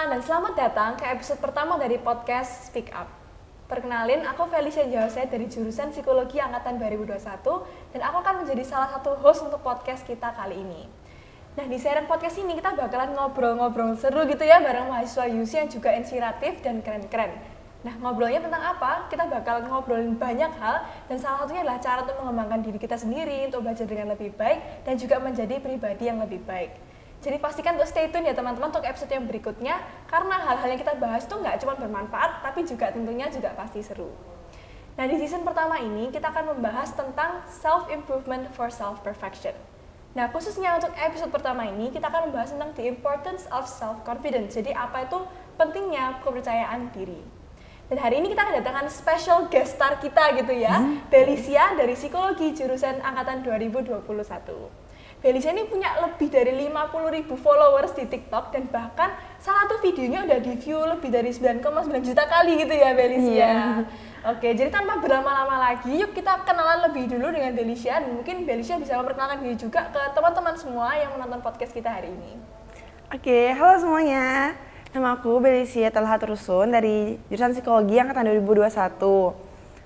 teman-teman dan selamat datang ke episode pertama dari podcast Speak Up. Perkenalin, aku Felicia Jose dari jurusan Psikologi Angkatan 2021 dan aku akan menjadi salah satu host untuk podcast kita kali ini. Nah, di siaran podcast ini kita bakalan ngobrol-ngobrol seru gitu ya bareng mahasiswa UC yang juga inspiratif dan keren-keren. Nah, ngobrolnya tentang apa? Kita bakal ngobrolin banyak hal dan salah satunya adalah cara untuk mengembangkan diri kita sendiri, untuk belajar dengan lebih baik dan juga menjadi pribadi yang lebih baik. Jadi pastikan untuk stay tune ya teman-teman untuk episode yang berikutnya karena hal-hal yang kita bahas tuh nggak cuma bermanfaat tapi juga tentunya juga pasti seru. Nah, di season pertama ini kita akan membahas tentang self-improvement for self-perfection. Nah, khususnya untuk episode pertama ini kita akan membahas tentang the importance of self-confidence. Jadi apa itu pentingnya kepercayaan diri. Dan hari ini kita kedatangan special guest star kita gitu ya, Felicia dari Psikologi jurusan Angkatan 2021. Felicia ini punya lebih dari 50.000 followers di TikTok dan bahkan salah satu videonya udah di view lebih dari 9,9 juta kali gitu ya Felicia. Yeah. Oke, jadi tanpa berlama-lama lagi, yuk kita kenalan lebih dulu dengan Felicia dan mungkin Felicia bisa memperkenalkan diri juga ke teman-teman semua yang menonton podcast kita hari ini. Oke, halo semuanya. Nama aku Felicia Talhat Rusun dari jurusan Psikologi Angkatan 2021.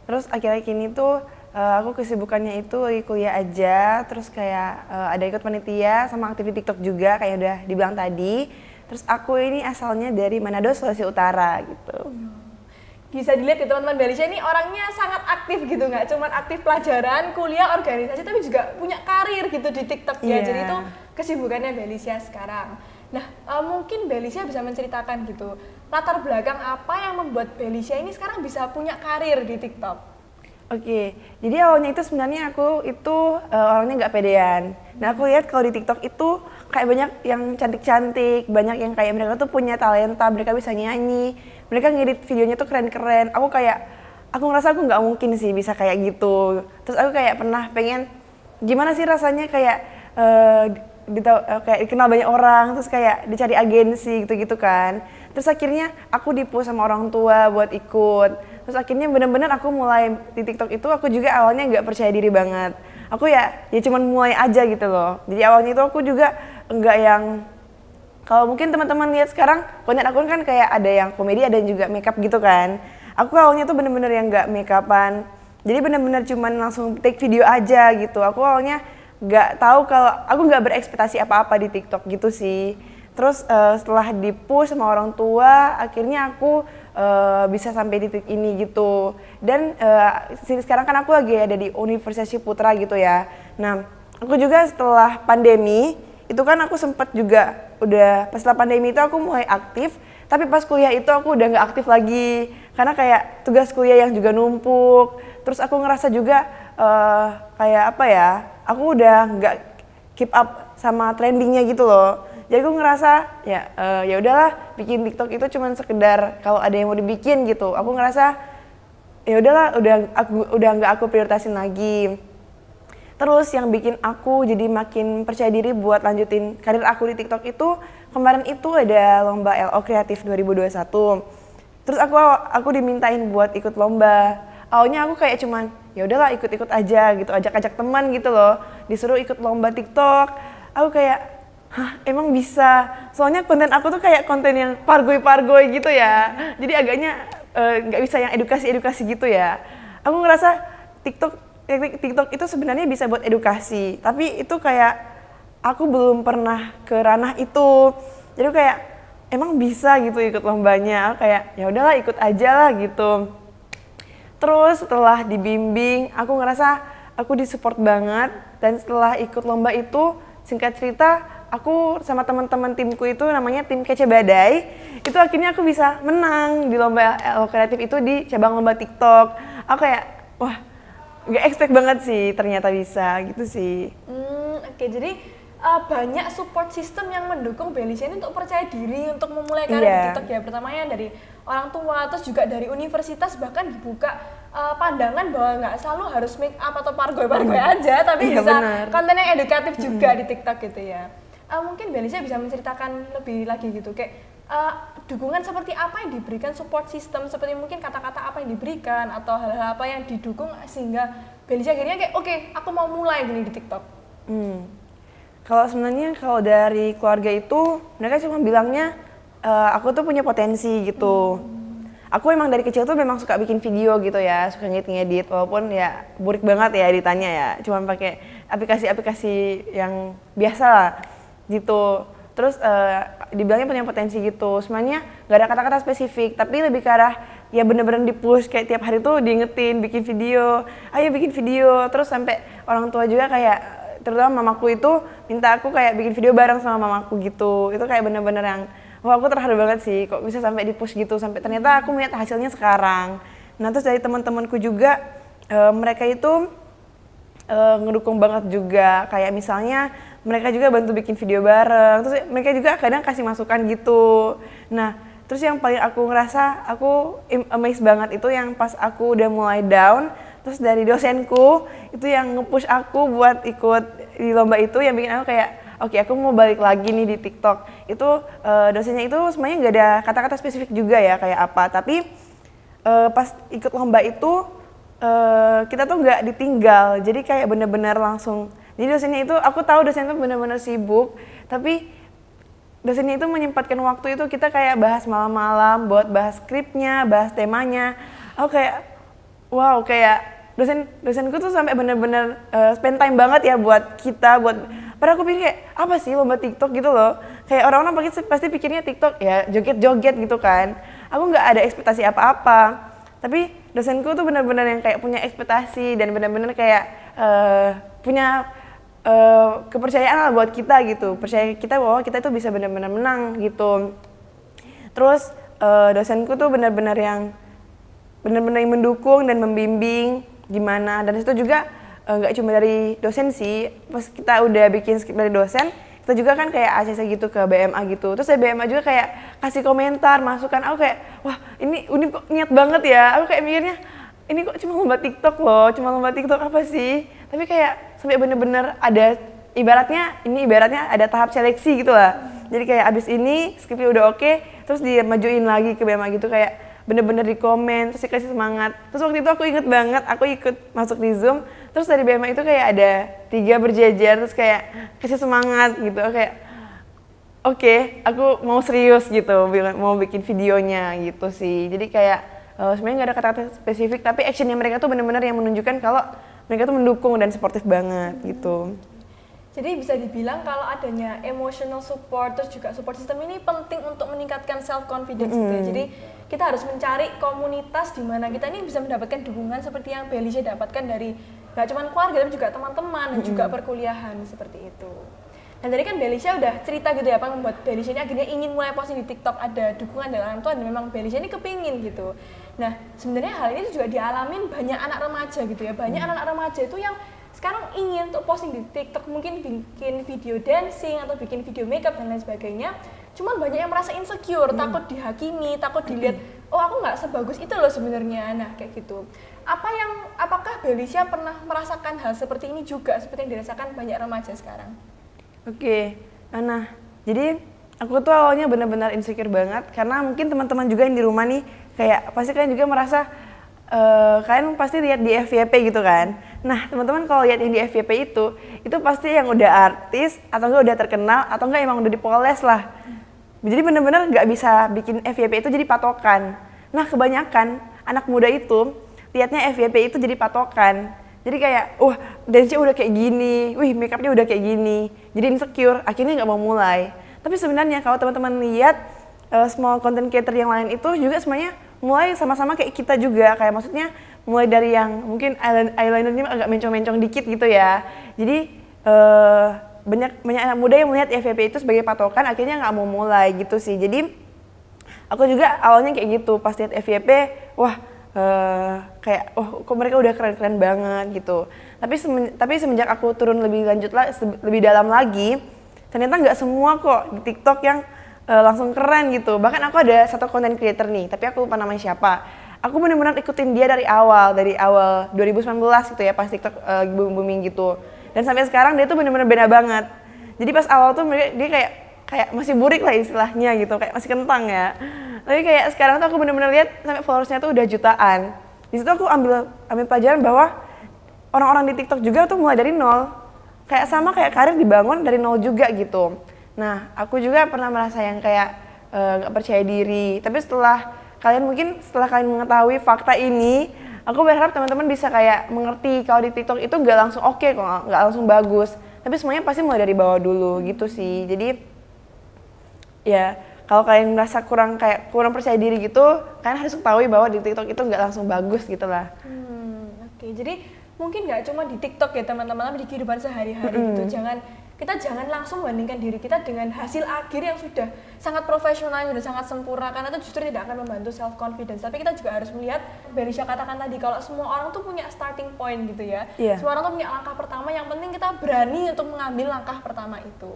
Terus akhir-akhir ini tuh aku kesibukannya itu lagi kuliah aja, terus kayak ada ikut panitia sama aktivitas TikTok juga kayak udah dibilang tadi. Terus aku ini asalnya dari Manado, Sulawesi Utara gitu. Bisa dilihat ya teman-teman, Felicia ini orangnya sangat aktif gitu, nggak cuma aktif pelajaran, kuliah, organisasi, tapi juga punya karir gitu di TikTok ya. Jadi itu kesibukannya Felicia sekarang. Nah, mungkin Felicia bisa menceritakan gitu, latar belakang apa yang membuat Felicia ini sekarang bisa punya karir di TikTok? Oke, jadi awalnya itu sebenarnya aku itu orangnya nggak pedean. Nah, aku lihat kalau di TikTok itu kayak banyak yang cantik-cantik, banyak yang kayak mereka tuh punya talenta, mereka bisa nyanyi, mereka ngedit videonya tuh keren-keren. Aku ngerasa aku nggak mungkin sih bisa kayak gitu. Terus aku kayak pernah pengen gimana sih rasanya kayak kayak dikenal banyak orang, terus kayak dicari agensi gitu-gitu kan. Terus akhirnya aku di-push sama orang tua buat ikut. Terus akhirnya benar-benar aku mulai di TikTok itu aku juga awalnya nggak percaya diri banget. Aku ya cuman mulai aja gitu loh. Jadi awalnya itu aku juga nggak yang, kalau mungkin teman-teman lihat sekarang konten aku kan kayak ada yang komedi ada juga makeup gitu kan. Aku awalnya tuh benar-benar yang nggak makeupan. Jadi benar-benar cuman langsung take video aja gitu. Aku awalnya nggak tahu kalau aku nggak berekspektasi apa-apa di TikTok gitu sih. Terus setelah di-push sama orang tua, akhirnya aku bisa sampai di titik ini gitu. Dan sekarang kan aku lagi ada di Universitas Ciputra gitu ya. Nah, aku juga setelah pandemi, itu kan aku sempat juga pas setelah pandemi itu aku mulai aktif, tapi pas kuliah itu aku udah nggak aktif lagi. Karena kayak tugas kuliah yang juga numpuk. Terus aku ngerasa juga kayak apa ya, aku udah nggak keep up sama trendingnya gitu loh. Jadi aku ngerasa ya udahlah, bikin TikTok itu cuma sekedar kalau ada yang mau dibikin gitu. Aku ngerasa ya udahlah, udah nggak aku prioritasin lagi. Terus yang bikin aku jadi makin percaya diri buat lanjutin karir aku di TikTok itu kemarin itu ada lomba LO Kreatif 2021. Terus aku dimintain buat ikut lomba. Awalnya aku kayak cuman ya udahlah ikut-ikut aja gitu, ajak-ajak teman gitu loh. Disuruh ikut lomba TikTok. Aku kayak emang bisa? Soalnya konten aku tuh kayak konten yang pargoy-pargoy gitu ya. Jadi agaknya nggak bisa yang edukasi-edukasi gitu ya. Aku ngerasa TikTok itu sebenarnya bisa buat edukasi. Tapi itu kayak aku belum pernah ke ranah itu. Jadi kayak emang bisa gitu ikut lombanya. Aku kayak ya udahlah ikut aja lah gitu. Terus setelah dibimbing, aku ngerasa aku disupport banget. Dan setelah ikut lomba itu, singkat cerita, aku sama teman-teman timku itu namanya tim Kece Badai, itu akhirnya aku bisa menang di lomba LO Kreatif itu di cabang lomba TikTok. Aku kayak, wah, gak expect banget sih ternyata bisa gitu sih. Oke, jadi banyak support system yang mendukung Felicia ini untuk percaya diri untuk memulai karir di TikTok ya. Pertamanya dari orang tua, terus juga dari universitas, bahkan dibuka pandangan bahwa nggak selalu harus make up atau pargoy-pargoy aja, tapi bisa konten yang edukatif juga di TikTok gitu ya. Mungkin Felicia bisa menceritakan lebih lagi gitu, kayak dukungan seperti apa yang diberikan, support system seperti mungkin kata-kata apa yang diberikan atau hal-hal apa yang didukung sehingga Felicia akhirnya kayak oke, aku mau mulai gini di TikTok. Kalau sebenarnya kalau dari keluarga itu mereka cuma bilangnya aku tuh punya potensi gitu. Aku emang dari kecil tuh memang suka bikin video gitu ya, suka ngedit, walaupun ya burik banget ya editannya ya, cuma pakai aplikasi-aplikasi yang biasa lah gitu. Terus dibilangnya punya potensi gitu, sebenarnya nggak ada kata-kata spesifik, tapi lebih ke arah ya bener-bener di-push, kayak tiap hari tuh diingetin bikin video, ayo bikin video, terus sampai orang tua juga kayak, terutama mamaku itu minta aku kayak bikin video bareng sama mamaku gitu. Itu kayak bener-bener yang wah, aku terharu banget sih, kok bisa sampai di-push gitu, sampai ternyata aku melihat hasilnya sekarang. Nah, terus dari teman-temanku juga, mereka itu ngedukung banget juga, kayak misalnya mereka juga bantu bikin video bareng, terus mereka juga kadang kasih masukan gitu. Nah, terus yang paling aku ngerasa, aku amazed banget itu yang pas aku udah mulai down, terus dari dosenku, itu yang nge-push aku buat ikut di lomba itu, yang bikin aku kayak, oke, aku mau balik lagi nih di TikTok. Itu dosennya itu sebenarnya nggak ada kata-kata spesifik juga ya kayak apa. Tapi pas ikut lomba itu kita tuh nggak ditinggal. Jadi kayak bener-bener langsung. Jadi dosennya itu, aku tahu dosen itu bener-bener sibuk. Tapi dosennya itu menyempatkan waktu itu kita kayak bahas malam-malam, buat bahas skripnya, bahas temanya. Aku kayak, wow, kayak dosenku tuh sampai bener-bener spend time banget ya buat kita, buat. Padahal aku pikir kayak, apa sih lomba TikTok gitu loh. Kayak orang-orang pasti pikirnya TikTok ya joget-joget gitu kan. Aku nggak ada ekspektasi apa-apa. Tapi dosenku tuh benar-benar yang kayak punya ekspektasi dan benar-benar kayak punya kepercayaan lah buat kita gitu. Percaya kita bahwa kita itu bisa benar-benar menang gitu. Terus dosenku tuh benar-benar yang mendukung dan membimbing gimana. Dan itu juga nggak cuma dari dosen sih, pas kita udah bikin skrip dari dosen, kita juga kan kayak ACC gitu ke BMA gitu, terus dari BMA juga kayak kasih komentar, masukan. Aku kayak, wah ini kok niat banget ya, aku kayak mikirnya, ini kok cuma lomba TikTok loh, cuma lomba TikTok apa sih, tapi kayak sampai bener-bener ada, ibaratnya ada tahap seleksi gitu lah, jadi kayak abis ini skripnya udah oke, terus dimajuin lagi ke BMA gitu, kayak bener-bener di komen, terus dikasih semangat. Terus waktu itu aku inget banget, aku ikut masuk di Zoom, terus dari BMA itu kayak ada 3 berjejer, terus kayak kasih semangat gitu, kayak oke, aku mau serius gitu, mau bikin videonya gitu sih. Jadi kayak sebenarnya nggak ada kata-kata spesifik, tapi actionnya mereka tuh bener-bener yang menunjukkan kalau mereka tuh mendukung dan suportif banget gitu. Jadi bisa dibilang kalau adanya emotional support, terus juga support system ini penting untuk meningkatkan self confidence gitu ya. Jadi kita harus mencari komunitas di mana kita ini bisa mendapatkan dukungan seperti yang Belisha dapatkan dari gak cuma keluarga tapi juga teman-teman dan juga perkuliahan seperti itu. Dan tadi kan Belisha udah cerita gitu ya, apa yang membuat Belisha ini akhirnya ingin mulai posting di TikTok, ada dukungan dari orang tua dan memang Belisha ini kepingin gitu. Nah sebenarnya hal ini juga dialamin banyak anak remaja gitu ya, banyak anak remaja itu yang sekarang ingin untuk posting di TikTok, mungkin bikin video dancing atau bikin video makeup dan lain sebagainya. Cuman banyak yang merasa insecure, takut dihakimi, takut dilihat, oh aku nggak sebagus itu loh sebenarnya. Nah kayak gitu. Apakah Belisha pernah merasakan hal seperti ini juga, seperti yang dirasakan banyak remaja sekarang? Oke, nah jadi aku tuh awalnya benar-benar insecure banget karena mungkin teman-teman juga yang di rumah nih kayak pasti kalian juga merasa kalian pasti lihat di FYP gitu kan. Nah teman-teman kalau lihat yang di FYP itu pasti yang udah artis atau enggak udah terkenal atau enggak emang udah dipoles lah. Jadi benar-benar nggak bisa bikin FYP itu jadi patokan. Nah kebanyakan anak muda itu lihatnya FYP itu jadi patokan. Jadi kayak, wah dance-nya udah kayak gini, wih makeupnya udah kayak gini. Jadi insecure, akhirnya nggak mau mulai. Tapi sebenarnya kalau teman-teman lihat small content creator yang lain itu juga sebenarnya mulai sama-sama kayak kita juga, kayak maksudnya mulai dari yang mungkin eyelinernya agak mencong-mencong dikit gitu ya. Jadi banyak anak muda yang melihat FYP itu sebagai patokan, akhirnya nggak mau mulai gitu sih. Jadi aku juga awalnya kayak gitu, pas lihat FYP, wah kayak kok mereka udah keren-keren banget gitu. Tapi semenjak aku turun lebih lebih dalam lagi, ternyata nggak semua kok di TikTok yang langsung keren gitu. Bahkan aku ada satu content creator nih, tapi aku lupa namanya siapa. Aku benar-benar ikutin dia dari awal 2019 gitu ya, pas TikTok lagi booming gitu. Dan sampai sekarang dia tuh benar-benar beda banget. Jadi pas awal tuh dia kayak masih burik lah istilahnya gitu, kayak masih kentang ya. Tapi kayak sekarang tuh aku benar-benar lihat sampai followersnya tuh udah jutaan. Di situ aku ambil pelajaran bahwa orang-orang di TikTok juga tuh mulai dari nol. Kayak sama kayak karir dibangun dari nol juga gitu. Nah, aku juga pernah merasa yang kayak nggak percaya diri. Tapi setelah kalian mengetahui fakta ini, aku berharap teman-teman bisa kayak mengerti kalau di TikTok itu nggak langsung oke kok, nggak langsung bagus. Tapi semuanya pasti mulai dari bawah dulu gitu sih. Jadi ya kalau kalian merasa kurang percaya diri gitu, kalian harus ketahui bahwa di TikTok itu nggak langsung bagus gitu lah. Oke, jadi mungkin nggak cuma di TikTok ya teman-teman, tapi di kehidupan sehari-hari gitu. Kita jangan langsung bandingkan diri kita dengan hasil akhir yang sudah sangat profesional, yang sudah sangat sempurna, karena itu justru tidak akan membantu self confidence. Tapi kita juga harus melihat, Berisha katakan tadi, kalau semua orang tuh punya starting point gitu ya. Semua orang tuh punya langkah pertama, yang penting kita berani untuk mengambil langkah pertama itu.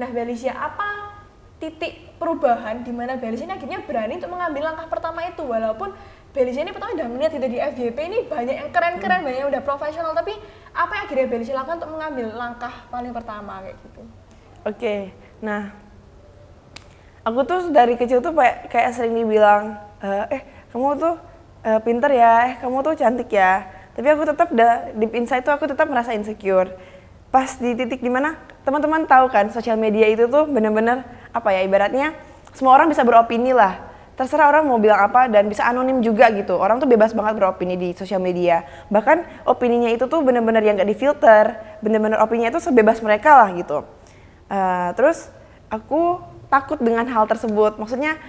Nah, Berisha, apa titik perubahan di mana Berisha ini akhirnya berani untuk mengambil langkah pertama itu, walaupun Berisha ini pertama udah melihat gitu di FYP ini banyak yang keren-keren, banyak yang udah profesional, tapi apa yang akhirnya Berisha lakukan untuk mengambil langkah paling pertama kayak gitu? Oke, nah aku tuh dari kecil tuh kayak sering dibilang, kamu tuh pinter ya, kamu tuh cantik ya. Tapi aku tetap deep inside tuh aku tetap merasa insecure. Pas di titik dimana teman-teman tahu kan, sosial media itu tuh bener-bener apa ya, ibaratnya semua orang bisa beropini lah. Terserah orang mau bilang apa dan bisa anonim juga gitu. Orang tuh bebas banget beropini di sosial media. Bahkan opininya itu tuh bener-bener yang gak difilter, bener-bener opininya itu sebebas mereka lah gitu. Terus aku takut dengan hal tersebut. Maksudnya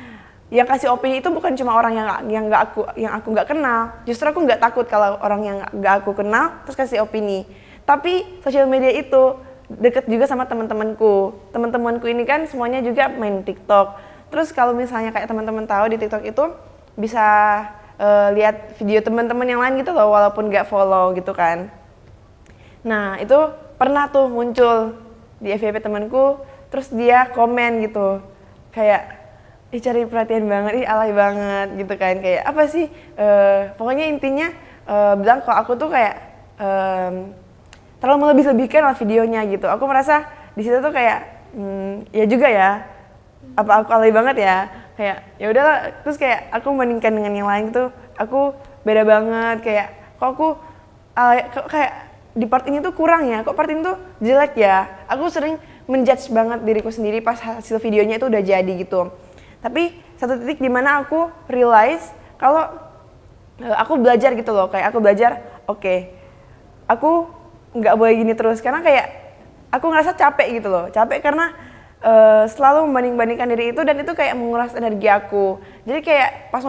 yang kasih opini itu bukan cuma orang yang aku nggak kenal. Justru aku nggak takut kalau orang yang nggak aku kenal terus kasih opini. Tapi sosial media itu deket juga sama teman-temanku. Teman-temanku ini kan semuanya juga main TikTok. Terus kalau misalnya kayak teman-teman tahu di TikTok itu bisa lihat video teman-teman yang lain gitu loh, walaupun nggak follow gitu kan. Nah itu pernah tuh muncul di FYP temanku, terus dia komen gitu, kayak cari perhatian banget, alay banget gitu kan, kayak apa sih? Pokoknya intinya bilang kalau aku tuh kayak terlalu melebih-lebihkan lah videonya gitu. Aku merasa di situ tuh kayak ya juga ya. Apa aku alay banget ya, kayak ya udahlah. Terus kayak aku membandingkan dengan yang lain gitu, aku beda banget, kayak kok aku kayak di part ini tuh kurang ya, kok part ini tuh jelek ya. Aku sering menjudge banget diriku sendiri pas hasil videonya itu udah jadi gitu. Tapi satu titik dimana aku realize kalau aku belajar gitu loh, kayak aku belajar oke, aku nggak boleh gini terus, karena kayak aku ngerasa capek gitu loh, capek karena selalu membanding-bandingkan diri itu, dan itu kayak menguras energi aku. Jadi kayak pas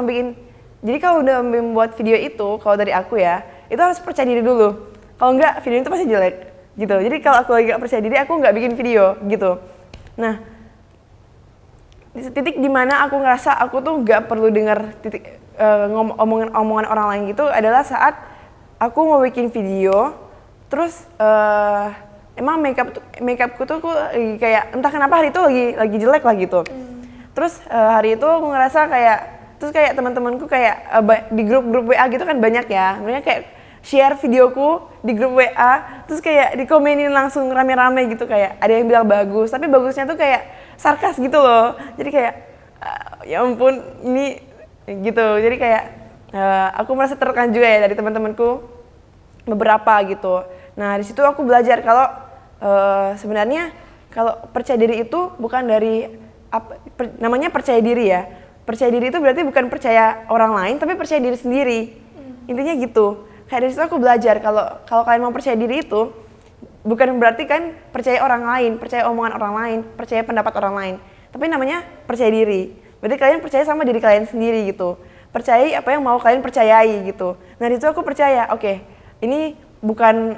jadi kalau udah membuat video itu, kalau dari aku ya, itu harus percaya diri dulu. Kalau enggak, video itu pasti jelek gitu. Jadi kalau aku lagi gak percaya diri, aku nggak bikin video gitu. Nah, di titik dimana aku ngerasa aku tuh nggak perlu dengar omongan orang lain gitu adalah saat aku mau bikin video, terus emang makeupku tuh aku lagi kayak entah kenapa hari itu lagi jelek lah gitu. Terus hari itu aku ngerasa kayak, terus kayak teman-temanku kayak di grup WA gitu kan banyak ya, mereka kayak share videoku di grup WA, terus kayak dikomenin langsung rame-rame gitu, kayak ada yang bilang bagus, tapi bagusnya tuh kayak sarkas gitu loh. Jadi kayak ya ampun ini gitu. Jadi kayak aku merasa tertekan juga ya dari teman-temanku beberapa gitu. Nah di situ aku belajar kalau sebenarnya kalau percaya diri itu bukan dari namanya percaya diri ya. Percaya diri itu berarti bukan percaya orang lain, tapi percaya diri sendiri. Intinya gitu. Kayak dari situ aku belajar kalau kalian mau percaya diri itu bukan berarti kan percaya orang lain, percaya omongan orang lain, percaya pendapat orang lain. Tapi namanya percaya diri. Berarti kalian percaya sama diri kalian sendiri gitu. Percayai apa yang mau kalian percayai gitu. Nah di situ aku percaya, oke, ini bukan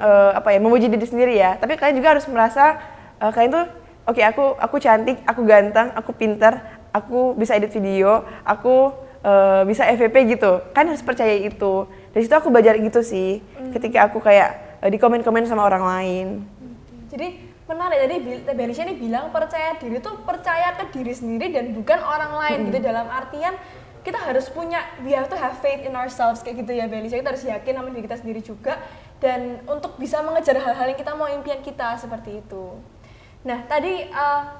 memuji diri sendiri ya, tapi kalian juga harus merasa kalian tuh oke, aku cantik, aku ganteng, aku pintar, aku bisa edit video, aku bisa FYP gitu. Kan harus percaya itu. Dari situ aku belajar gitu sih. Ketika aku kayak di komen-komen sama orang lain. Jadi menarik, tadi Berisha ini bilang percaya diri tuh percaya ke diri sendiri dan bukan orang lain gitu. Dalam artian kita harus punya, we have to have faith in ourselves kayak gitu ya Berisha. Kita harus yakin sama diri kita sendiri juga, dan untuk bisa mengejar hal-hal yang kita mau, impian kita seperti itu. Nah tadi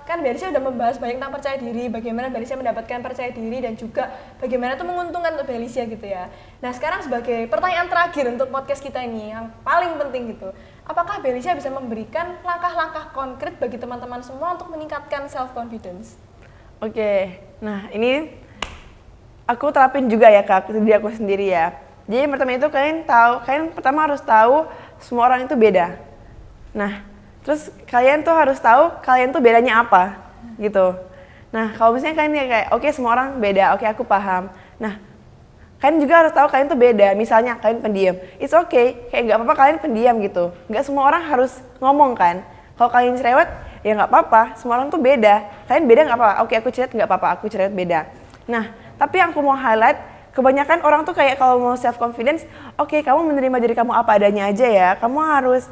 kan Berisha udah membahas banyak tentang percaya diri, bagaimana Berisha mendapatkan percaya diri, dan juga bagaimana itu menguntungkan untuk Berisha gitu ya. Nah sekarang sebagai pertanyaan terakhir untuk podcast kita ini yang paling penting gitu, apakah Berisha bisa memberikan langkah-langkah konkret bagi teman-teman semua untuk meningkatkan self confidence? Oke, nah ini aku terapin juga ya Kak, ke diri aku sendiri ya. Jadi yang pertama itu kalian pertama harus tahu semua orang itu beda. Nah, terus kalian tuh harus tahu kalian tuh bedanya apa gitu. Nah, kalau misalnya kalian kayak oke semua orang beda, oke aku paham. Nah, kalian juga harus tahu kalian tuh beda. Misalnya kalian pendiam, it's okay, kayak nggak apa-apa kalian pendiam gitu. Nggak semua orang harus ngomong kan. Kalau kalian cerewet, ya nggak apa-apa. Semua orang tuh beda. Kalian beda nggak apa-apa. Oke aku cerewet nggak apa-apa, aku cerewet beda. Nah, tapi yang aku mau highlight, kebanyakan orang tuh kayak kalau mau self confidence, oke kamu menerima diri kamu apa adanya aja ya. Kamu harus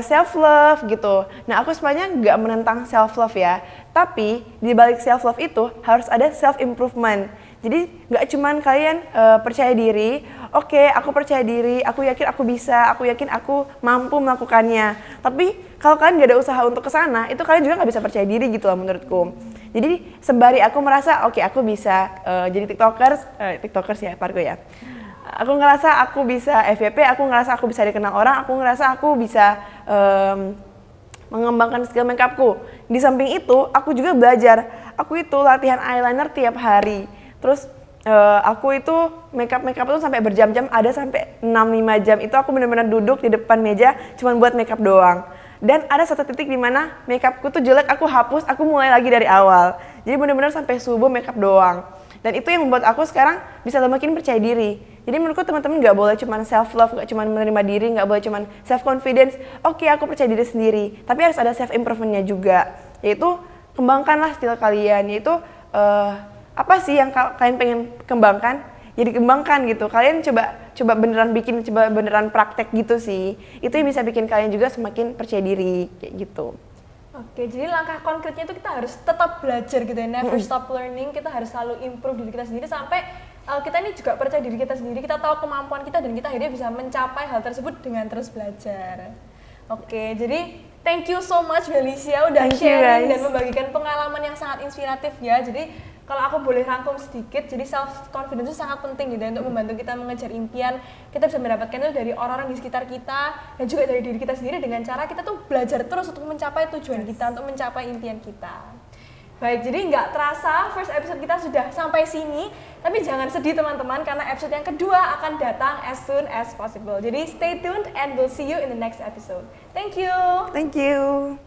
self love gitu. Nah aku sebenarnya nggak menentang self love ya, tapi di balik self love itu harus ada self improvement. Jadi nggak cuman kalian percaya diri, oke aku percaya diri, aku yakin aku bisa, aku yakin aku mampu melakukannya. Tapi kalau kalian nggak ada usaha untuk kesana, itu kalian juga nggak bisa percaya diri gitu loh menurutku. Jadi sembari aku merasa oke aku bisa jadi tiktokers ya parko ya. Aku ngerasa aku bisa FYP, aku ngerasa aku bisa dikenal orang, aku ngerasa aku bisa mengembangkan skill makeupku. Di samping itu, aku juga belajar. Aku itu latihan eyeliner tiap hari. Terus aku itu makeup itu sampai berjam-jam, ada sampai 6-5 jam. Itu aku benar-benar duduk di depan meja cuman buat makeup doang. Dan ada satu titik di mana makeupku tuh jelek, aku hapus, aku mulai lagi dari awal. Jadi benar-benar sampai subuh makeup doang. Dan itu yang membuat aku sekarang bisa makin percaya diri. Jadi menurutku teman-teman nggak boleh cuma self love, nggak cuma menerima diri, nggak boleh cuma self confidence. Oke, aku percaya diri sendiri, tapi harus ada self improvementnya juga. Yaitu kembangkanlah style kalian. Yaitu apa sih yang kalian pengen kembangkan? Jadi kembangkan gitu. Kalian coba beneran bikin, coba beneran praktek gitu sih. Itu yang bisa bikin kalian juga semakin percaya diri kayak gitu. Oke, jadi langkah konkretnya itu kita harus tetap belajar gitu ya, never stop learning. Kita harus selalu improve diri kita sendiri sampai kita ini juga percaya diri kita sendiri, kita tahu kemampuan kita dan kita akhirnya bisa mencapai hal tersebut dengan terus belajar. Oke, jadi thank you so much Felicia udah sharing dan membagikan pengalaman yang sangat inspiratif ya. Jadi kalau aku boleh rangkum sedikit, jadi self confidence itu sangat penting gitu untuk membantu kita mengejar impian. Kita bisa mendapatkan itu dari orang-orang di sekitar kita dan juga dari diri kita sendiri dengan cara kita tuh belajar terus untuk mencapai tujuan kita, untuk mencapai impian kita. Baik, jadi nggak terasa first episode kita sudah sampai sini, tapi jangan sedih teman-teman karena episode yang kedua akan datang as soon as possible. Jadi stay tuned and we'll see you in the next episode. Thank you. Thank you.